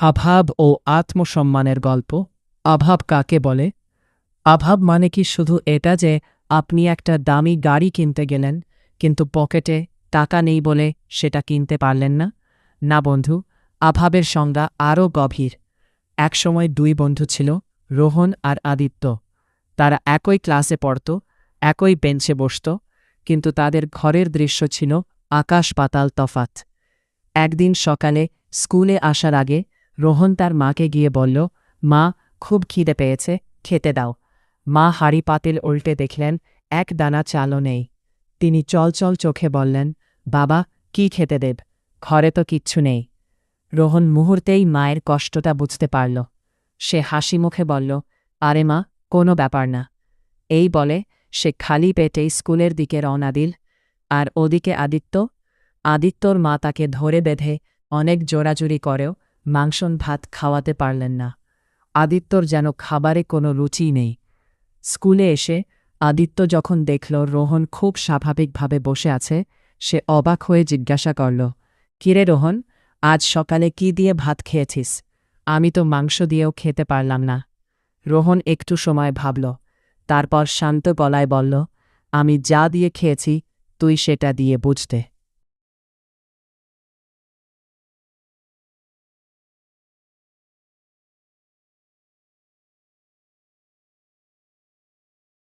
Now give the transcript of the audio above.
অভাব ও আত্মসম্মানের গল্প। অভাব কাকে বলে? অভাব মানে কি শুধু এটা যে আপনি একটা দামি গাড়ি কিনতে গেলেন, কিন্তু পকেটে টাকা নেই বলে সেটা কিনতে পারলেন না? না বন্ধু, অভাবের সংজ্ঞা আরও গভীর। একসময় দুই বন্ধু ছিল, রোহন আর আদিত্য। তারা একই ক্লাসে পড়ত, একই বেঞ্চে বসত, কিন্তু তাদের ঘরের দৃশ্য ছিল আকাশ পাতাল তফাত। একদিন সকালে স্কুলে আসার আগে রোহন তার মাকে গিয়ে বলল, মা, খুব খিদে পেয়েছে, খেতে দাও। মা হাঁড়ি পাতিল উল্টে দেখলেন এক দানা চালও নেই। তিনি চলচল চোখে বললেন, বাবা, কি খেতে দেব? ঘরে তো কিচ্ছু নেই। রোহন মুহূর্তেই মায়ের কষ্টটা বুঝতে পারল। সে হাসি মুখে বলল, আরে মা, কোনো ব্যাপার না। এই বলে সে খালি পেটে স্কুলের দিকে রওনা দিল। আর ওদিকে আদিত্যর মা তাকে ধরে বেঁধে অনেক জোরাজুরি করেও মাংসন ভাত খাওয়াতে পারলেন না। আদিত্যর যেন খাবারে কোনো রুচি নেই। স্কুলে এসে আদিত্য যখন দেখল রোহন খুব স্বাভাবিকভাবে বসে আছে, সে অবাক হয়ে জিজ্ঞাসা করল, কিরে রোহন, আজ সকালে কি দিয়ে ভাত খেয়েছিস? আমি তো মাংস দিয়েও খেতে পারলাম না। রোহন একটু সময় ভাবল, তারপর শান্ত গলায় বলল, আমি যা দিয়ে খেয়েছি তুই সেটা দিয়ে বুঝতে।